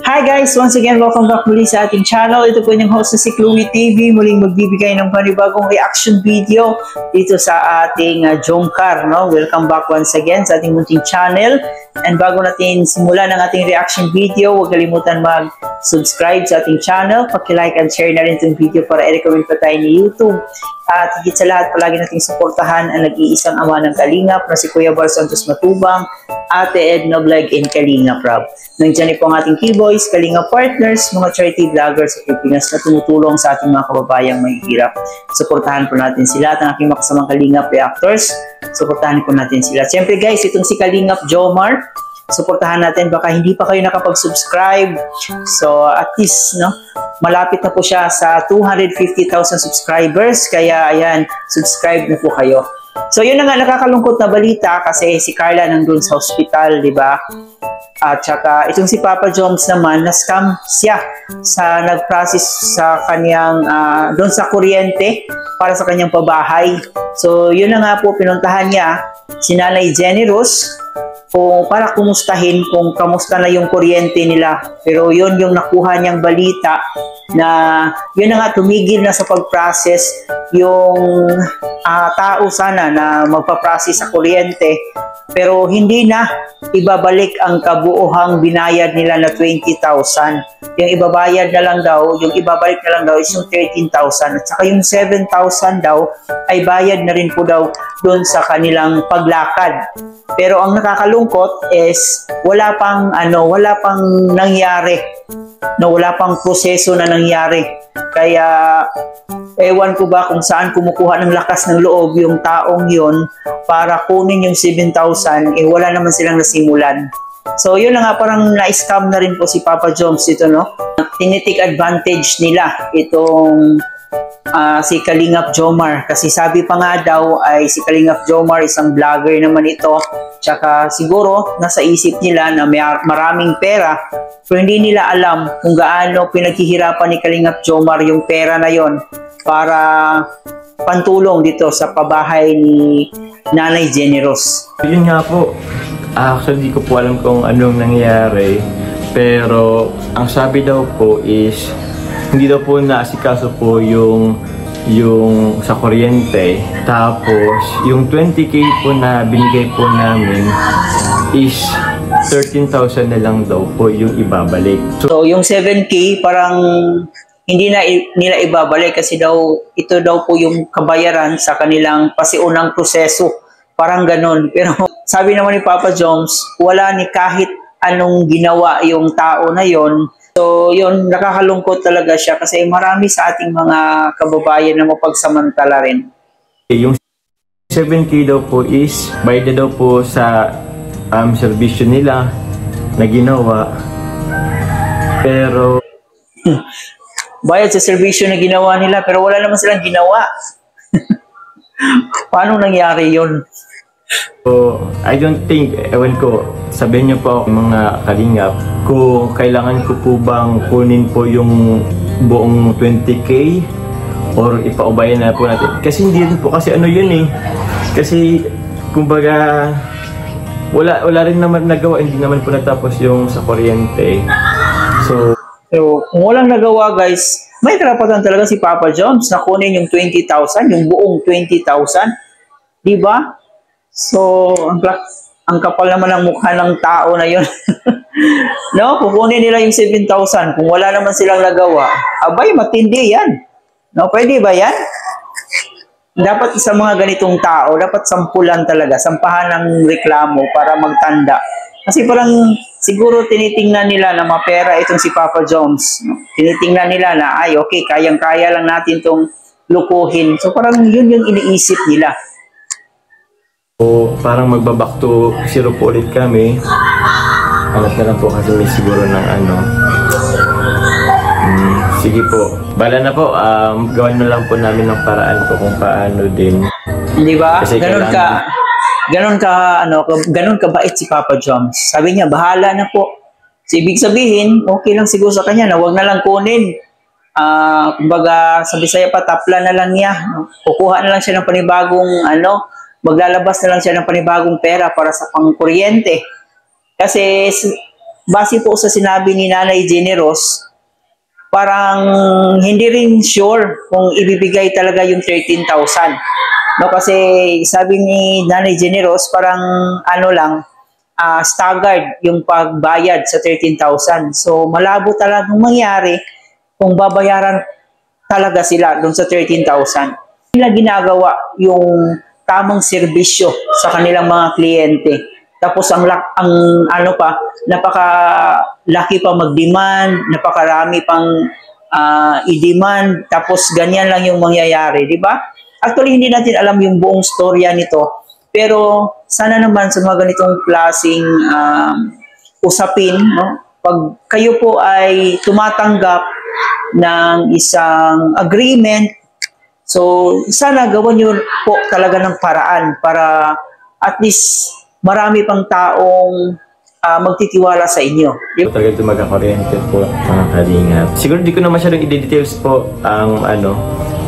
Hi guys! Once again, welcome back muli sa ating channel. Ito po yung host na si Chloe TV. Muling magbibigay ng panibagong reaction video dito sa ating Jomcar. No? Welcome back once again sa ating munting channel. And bago natin simulan ang ating reaction video, huwag kalimutan mag-subscribe sa ating channel. Paki-like and share na rin itong video para i-recommend pa tayo ni YouTube. At higit sa lahat, palagi nating suportahan ang nag-iisang ama ng Kalingap na si Kuya Bar Santos Matubang, Ate Edna Vlog and Kalingap Rob. Nandiyan po ang ating K-Boys, Kalingap Partners, mga charity vloggers sa Pilipinas na tumutulong sa ating mga kababayang mahihirap. Suportahan po natin sila at ang aking makasamang Kalingap reactors. Suportahan po natin sila. Siyempre guys, itong si Kalingap Jomar, suportahan natin. Baka hindi pa kayo nakapag-subscribe. So at least, no, malapit na po siya sa 250,000 subscribers. Kaya ayan, subscribe na po kayo. So yun na nga, nakakalungkot na balita kasi si Carla nandun sa hospital, di ba? At saka itong si Papa Joms naman, na-scam siya sa nag-process sa kanyang doon sa kuryente para sa kanyang pabahay. So yun na nga po, pinuntahan niya si Nanay Jenny Rose para kumustahin kung kamusta na yung kuryente nila. Pero yun yung nakuha niyang balita na yun na nga, tumigil na sa pag-process yung tao sana na magpa-process sa kuryente, pero hindi na ibabalik ang kabuuhang binayad nila na 20,000. Yung ibabayad na lang daw, yung ibabalik na lang daw is yung 13,000 at saka yung 7,000 daw ay bayad na rin po daw doon sa kanilang paglakad. Pero ang nakakalungkot is wala pang nangyari. No, wala pang proseso na nangyari. Kaya ewan ko ba kung saan kumukuha ng lakas ng loob yung taong yon para kunin yung 7,000, wala naman silang nasimulan. So yun na nga, parang na-scam na rin po si Papa Joms ito, no? Tinitik advantage nila itong si Kalingap Jomar, kasi sabi pa nga daw ay si Kalingap Jomar isang vlogger naman ito, tsaka siguro nasa isip nila na may maraming pera, pero hindi nila alam kung gaano pinaghihirapan ni Kalingap Jomar yung pera na yon para pantulong dito sa pabahay ni Nanay Jenny Rose. Yun nga po, actually di ko po alam kung anong nangyari, pero ang sabi daw po is hindi daw po naasikaso po yung sa kuryente. Tapos, yung 20K po na binigay po namin is 13,000 na lang daw po yung ibabalik. So yung 7K parang hindi na nila ibabalik kasi daw ito daw po yung kabayaran sa kanilang pasiunang proseso. Parang ganun. Pero sabi naman ni Papa Joms, wala ni kahit anong ginawa yung tao na yon. So, yun, nakakalungkot talaga siya kasi marami sa ating mga kababayan na mapagsamantala rin. Yung 7K daw po is bayad daw po sa servisyo nila na ginawa. Pero bayad sa servisyo na ginawa nila pero wala naman silang ginawa. Paano nangyari yun? So, I don't think, ewan ko, sabihin niyo po mga kalingap, kung kailangan ko po bang kunin po yung buong 20K or ipaubayan na po natin. Kasi hindi rin po, kasi ano yun eh. Kasi, kumbaga, wala rin naman nagawa, hindi naman po natapos yung sa kuryente. So, kung walang nagawa guys, may karapatan talaga si Papa Joms na kunin yung 20,000, yung buong 20,000. Diba? So, ang kapal naman ng mukha ng tao na yun. No, kukunin nila yung 7,000 kung wala naman silang nagawa. Abay, matindi yan. No, pwede ba yan? Dapat sa mga ganitong tao, dapat sampulan talaga, sampahan ng reklamo para magtanda. Kasi parang siguro tinitingnan nila na mapera itong si Papa Joms. Tinitingnan nila na, ay okay, kayang-kaya lang natin itong lukuhin. So parang yun yung iniisip nila. So, parang magbaback to zero po ulit kami. Hanap na lang po kasi may siguro ng ano. Sige po. Bala na po. Gawin na lang po namin ng paraan po kung paano din. Di ba? Ganon ka bait si Papa Joms. Sabi niya, bahala na po. So, ibig sabihin, okay lang siguro sa kanya na wag na lang kunin. Kumbaga, sa Bisaya pa, tapla na lang niya. Kukuha na lang siya ng panibagong maglalabas na lang siya ng panibagong pera para sa pangkuryente. Kasi base po sa sinabi ni Nanay Generous, parang hindi rin sure kung ibibigay talaga yung 13,000. No, kasi sabi ni Nanay Generous, parang ano lang, staggered yung pagbayad sa 13,000. So, malabo talagang mangyari kung babayaran talaga sila dun sa 13,000. Nila ginagawa yung tamang serbisyo sa kanilang mga kliyente. Tapos ang ano pa, napakalaki pa mag-demand, napakarami pang i-demand, tapos ganyan lang yung mangyayari, di ba? Actually, hindi natin alam yung buong storya nito, pero sana naman sa mga ganitong klaseng usapin, no? Pag kayo po ay tumatanggap ng isang agreement, so sana gawan nyo po talaga ng paraan para at least marami pang taong magtitiwala sa inyo. Talaga ito magkakuryente po, mga kalingap. Siguro di ko na masyadong i-details po ang ano.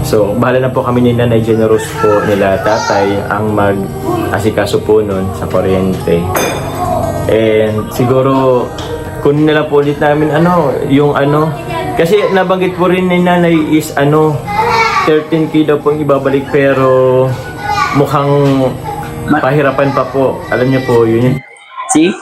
So, bahala na po kami ni Nanay Generous po, nila tatay, ang mag-asikaso po nun sa kuryente. And siguro, kunin na lang po ulit namin yung kasi nabanggit po rin ni Nanay is 13K daw po ibabalik, pero mukhang pahirapan pa po. Alam niyo po, yun. See?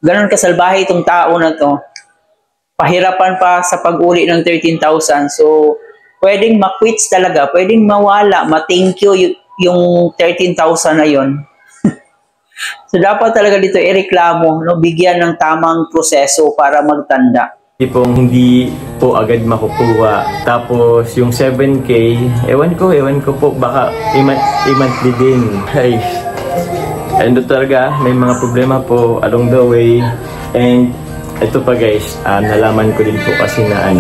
Ganon kasalbahe itong tao na to. Pahirapan pa sa pag-uli ng 13,000. So, pwedeng ma-quits talaga. Pwedeng mawala, ma-thank you yung 13,000 na yun. So, dapat talaga dito ireklamo, no? Bigyan ng tamang proseso para magtanda. Hindi po agad makukuha. Tapos, yung 7K, ewan ko po, baka i-monthly din. Ay, and talaga, may mga problema po along the way. And ito pa guys, nalaman ko din po kasi na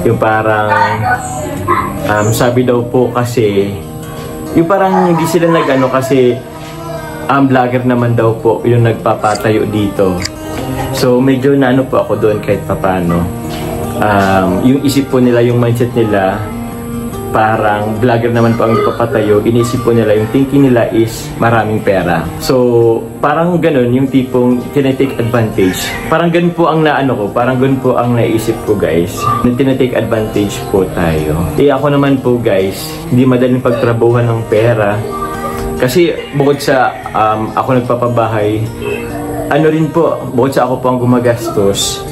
yung parang sabi daw po kasi, yung parang hindi sila kasi vlogger naman daw po yung nagpapatayo dito. So medyo po ako doon kahit papano. Yung isip po nila, yung mindset nila, parang vlogger naman po ang ipapatayo, inisip po nila, yung thinking nila is maraming pera. So, parang ganun, yung tipong tinatake advantage. Parang ganun po ang parang ganun po ang naisip ko guys. Tinatake advantage po tayo. Ako naman po guys, hindi madaling pagtrabuhan ng pera. Kasi bukod sa ako nagpapabahay, rin po, bukod sa ako po ang gumagastos,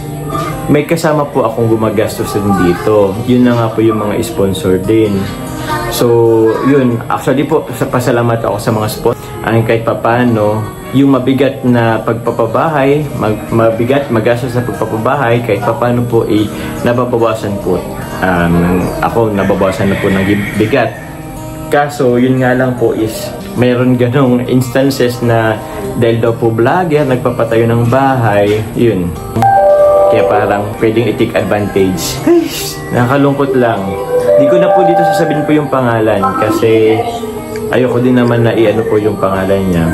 may kasama po akong gumagastos din dito. Yun na nga po yung mga sponsor din. So, yun. Actually po, pasalamat ako sa mga sponsor. Kahit papano, yung mabigat na pagpapabahay, magastos na pagpapabahay, kahit papano po, nababawasan po. Ako, nababawasan na po ng bigat. Kaso, yun nga lang po is, mayroon ganong instances na dahil daw po vlogger, nagpapatayo ng bahay, yun. Kaya parang pwedeng i-take advantage. Nakakalungkot lang. Di ko na po dito sasabihin po yung pangalan kasi ayoko din naman na po yung pangalan niya.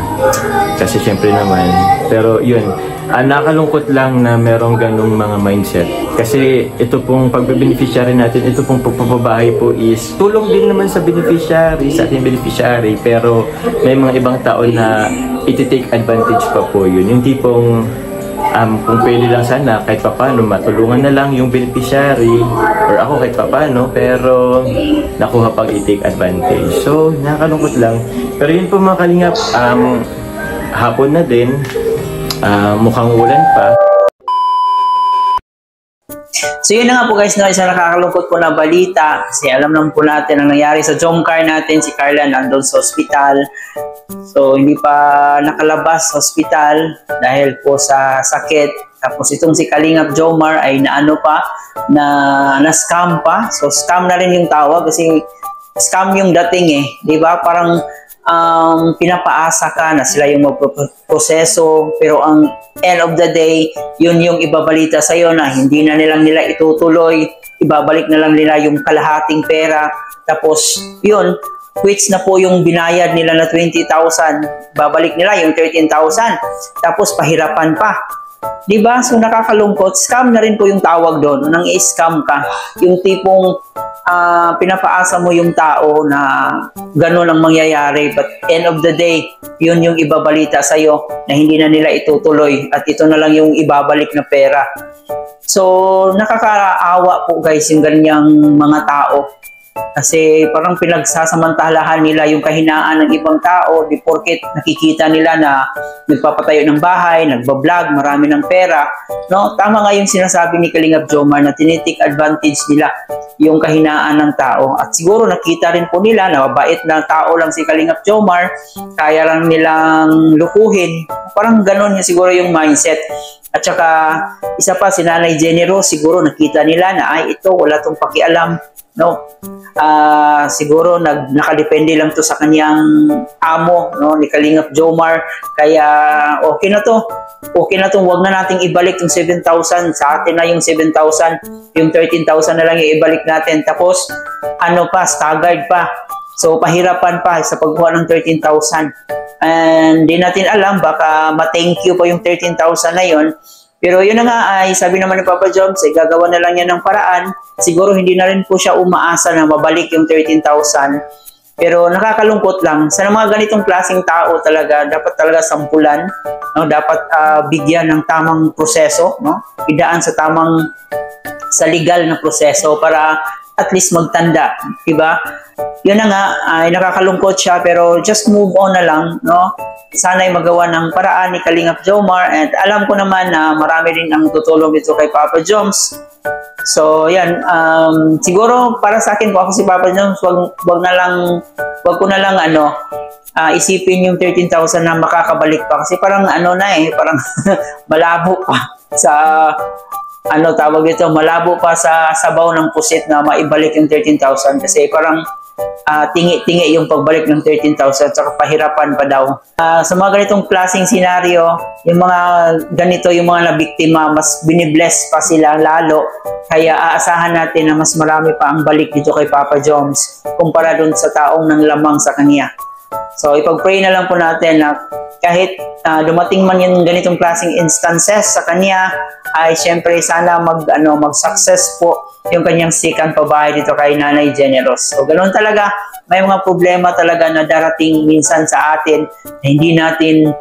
Kasi syempre naman. Pero yun, nakakalungkot lang na merong ganong mga mindset. Kasi ito pong pagbe-beneficiary natin, ito pong pagpapabahay po is tulong din naman sa beneficiary, sa ating beneficiary. Pero may mga ibang tao na iti-take advantage pa po yun. Yung tipong kung pwede lang sana kahit papano matulungan na lang yung beneficiary or ako kahit papano, pero nakuha pag i-take advantage. So, nakakalungkot lang. Pero yun po mga kalingap, hapon na din, mukhang ulan pa. So yun na nga po guys, no, isang nakakalungkot po na balita kasi alam naman po natin ang nangyari sa Jomcar natin. Si Carla nandun sa ospital, so hindi pa nakalabas sa ospital dahil po sa sakit. Tapos itong si Kalingap Jomar ay na-scam pa. So scam na rin yung tawag kasi scam yung dating di ba? Parang pinapaasa ka na sila yung magproseso, pero ang end of the day, yun yung ibabalita sa'yo na hindi na nila itutuloy, ibabalik na lang nila yung kalahating pera, tapos yun, quits na po yung binayad nila na 20,000, babalik nila yung 13,000, tapos pahirapan pa. Di ba? So nakakalungkot. Scam na rin po yung tawag doon. Nang i-scam ka. Yung tipong pinapaasa mo yung tao na gano'n ang mangyayari. But end of the day, yun yung ibabalita sa'yo na hindi na nila itutuloy. At ito na lang yung ibabalik na pera. So nakakaawa po guys yung ganyang mga tao. Kasi parang pinagsasamantalahan nila yung kahinaan ng ibang tao di porket nakikita nila na nagpapatayo ng bahay, nagbablog, marami ng pera. No? Tama nga yung sinasabi ni Kalingap Jomar na tinitik advantage nila yung kahinaan ng tao. At siguro nakita rin po nila na mabait na tao lang si Kalingap Jomar, kaya lang nilang lukuhin. Parang ganun yung siguro yung mindset. At saka isa pa si Nanay Jenny Rose, siguro nakita nila na ay ito wala tong pakialam. No, siguro nakadepende lang to sa kanyang amo, no, ni Kalingap Jomar. Kaya okay na to. Okay na to, wag na nating ibalik yung 7,000. Sa atin na yung 7,000. Yung 13,000 na lang yung ibalik natin. Tapos ano pa, staggered pa. So pahirapan pa sa pagkuha ng 13,000. And di natin alam, baka ma-thank you pa yung 13,000 na yon. Pero yun na nga ay sabi naman ni Papa Joms, gagawa na lang yan ng paraan. Siguro hindi na rin po siya umaasa na mabalik yung 13,000. Pero nakakalungkot lang. Sa mga ganitong klaseng tao talaga, dapat talaga sampulan. No? Dapat bigyan ng tamang proseso. No? Idaan sa legal na proseso para at least magtanda. Diba? Yun na nga, ay nakakalungkot siya pero just move on na lang. No? Sana'y magawa ng paraan ni Kalingap Jomar at alam ko naman na marami rin ang tutulong dito kay Papa Joms. So yan, siguro para sa akin kung ako si Papa Joms, wag ko na lang isipin yung 13,000 na makakabalik pa kasi parang parang malabo pa sa tawag dito, malabo pa sa sabaw ng pusit na maibalik yung 13,000 kasi parang tingi-tingi yung pagbalik ng 13,000 at pahirapan pa daw. Sa mga ganitong klaseng senaryo, yung mga ganito, yung mga nabiktima, mas binibless pa sila lalo. Kaya aasahan natin na mas marami pa ang balik dito kay Papa Joms kumpara dun sa taong nang lamang sa kanya. So ipag-pray na lang po natin na kahit dumating man yung ganitong klaseng instances sa kanya, ay syempre sana mag-success po yung kanyang sikan pabahay dito kay Nanay Jenny Rose. So ganoon talaga, may mga problema talaga na darating minsan sa atin na hindi natin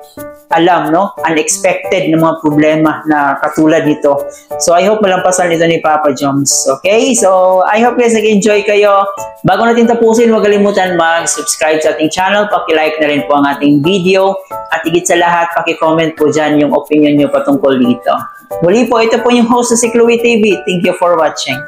alam, no? Unexpected na mga problema na katulad nito. So I hope malampasan nito ni Papa Joms. Okay? So I hope guys nag-enjoy kayo. Bago natin tapusin, huwag kalimutan mag-subscribe sa ating channel. Paki-like na rin po ang ating video. At higit sa lahat, paki-comment po dyan yung opinion nyo patungkol dito. Muli po, ito po yung host sa si Chloe TV. Thank you for watching.